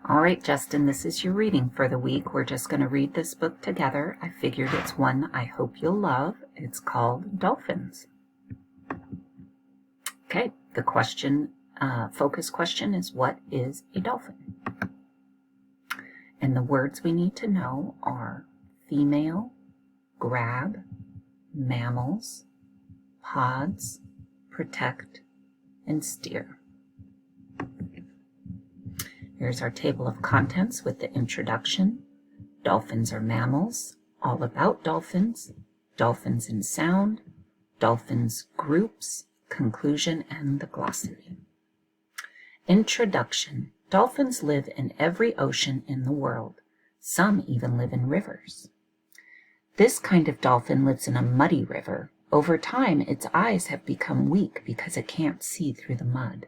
All right, Justin, this is your reading for the week. We're just going to read this book together. I figured it's one I hope you'll love. It's called Dolphins. Okay, the focus question is, what is a dolphin? And the words we need to know are female, grab, mammals, pods, protect, and steer. Here's our table of contents with the introduction. Dolphins are mammals, all about dolphins, dolphins in sound, dolphins groups, conclusion, and the glossary. Introduction. Dolphins live in every ocean in the world. Some even live in rivers. This kind of dolphin lives in a muddy river. Over time, its eyes have become weak because it can't see through the mud.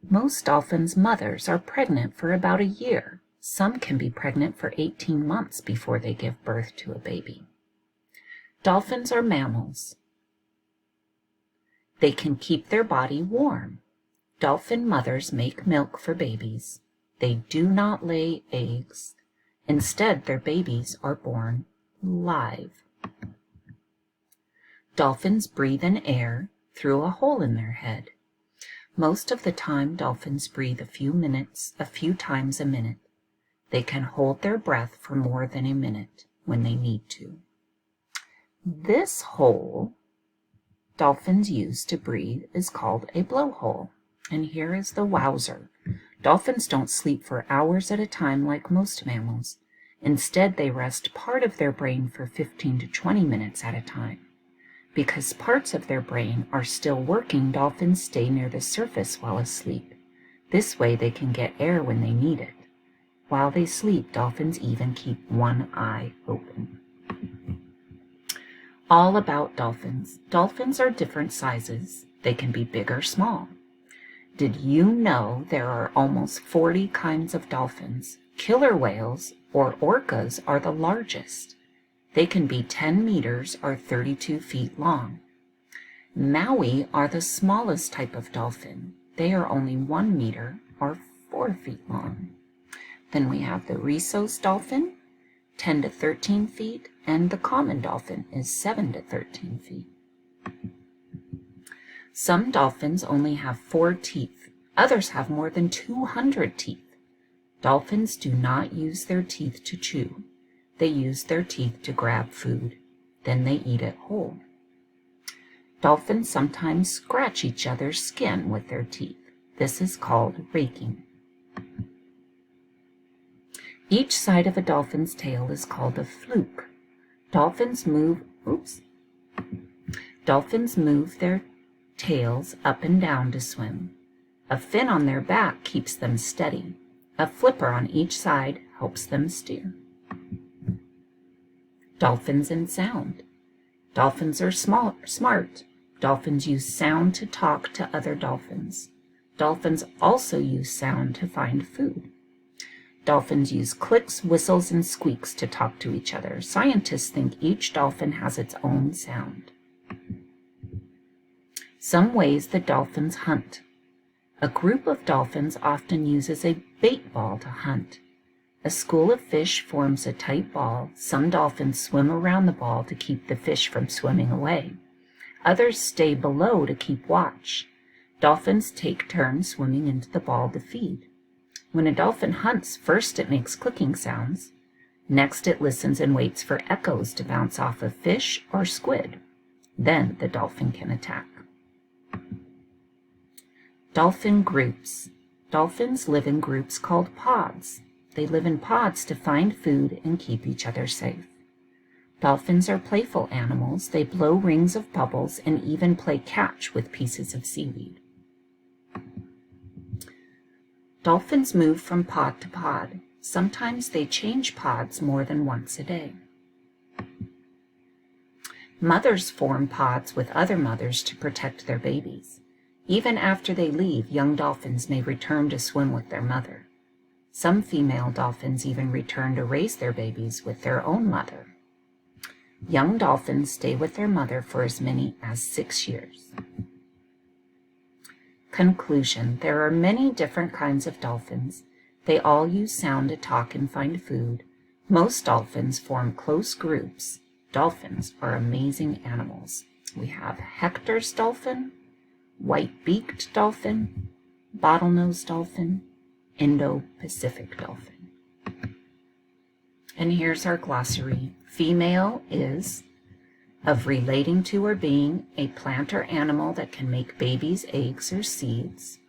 Most dolphins' mothers are pregnant for about a year. Some can be pregnant for 18 months before they give birth to a baby. Dolphins are mammals. They can keep their body warm. Dolphin mothers make milk for babies. They do not lay eggs. Instead, their babies are born live. Dolphins breathe in air through a hole in their head. Most of the time, dolphins breathe a few times a minute. They can hold their breath for more than a minute when they need to. This hole dolphins use to breathe is called a blowhole. And here is the wowzer. Dolphins don't sleep for hours at a time like most mammals. Instead, they rest part of their brain for 15 to 20 minutes at a time. Because parts of their brain are still working, dolphins stay near the surface while asleep. This way they can get air when they need it. While they sleep, dolphins even keep one eye open. All about dolphins. Dolphins are different sizes. They can be big or small. Did you know there are almost 40 kinds of dolphins? Killer whales, or orcas, are the largest. They can be 10 meters or 32 feet long. Maui are the smallest type of dolphin. They are only 1 meter or 4 feet long. Then we have the rhesus dolphin, 10 to 13 feet, and the common dolphin is 7 to 13 feet. Some dolphins only have 4 teeth. Others have more than 200 teeth. Dolphins do not use their teeth to chew. They use their teeth to grab food. Then they eat it whole. Dolphins sometimes scratch each other's skin with their teeth. This is called raking. Each side of a dolphin's tail is called a fluke. Dolphins move their tails up and down to swim. A fin on their back keeps them steady. A flipper on each side helps them steer. Dolphins and sound. Dolphins are smart. Dolphins use sound to talk to other dolphins. Dolphins also use sound to find food. Dolphins use clicks, whistles, and squeaks to talk to each other. Scientists think each dolphin has its own sound. Some ways the dolphins hunt. A group of dolphins often uses a bait ball to hunt. A school of fish forms a tight ball. Some dolphins swim around the ball to keep the fish from swimming away. Others stay below to keep watch. Dolphins take turns swimming into the ball to feed. When a dolphin hunts, first it makes clicking sounds. Next it listens and waits for echoes to bounce off of fish or squid. Then the dolphin can attack. Dolphin groups. Dolphins live in groups called pods. They live in pods to find food and keep each other safe. Dolphins are playful animals. They blow rings of bubbles and even play catch with pieces of seaweed. Dolphins move from pod to pod. Sometimes they change pods more than once a day. Mothers form pods with other mothers to protect their babies. Even after they leave, young dolphins may return to swim with their mother. Some female dolphins even return to raise their babies with their own mother. Young dolphins stay with their mother for as many as 6 years. Conclusion. There are many different kinds of dolphins. They all use sound to talk and find food. Most dolphins form close groups. Dolphins are amazing animals. We have Hector's dolphin, white-beaked dolphin, bottlenose dolphin, Indo-Pacific dolphin. And here's our glossary. Female is of relating to or being a plant or animal that can make babies, eggs, or seeds.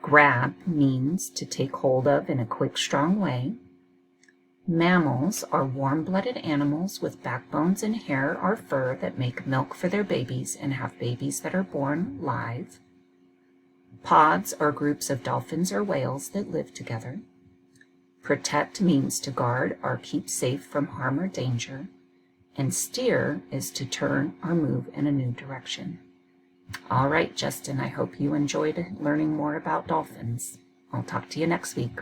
Grab means to take hold of in a quick, strong way. Mammals are warm-blooded animals with backbones and hair or fur that make milk for their babies and have babies that are born live. Pods are groups of dolphins or whales that live together. Protect means to guard or keep safe from harm or danger. And steer is to turn or move in a new direction. All right, Justin, I hope you enjoyed learning more about dolphins. I'll talk to you next week.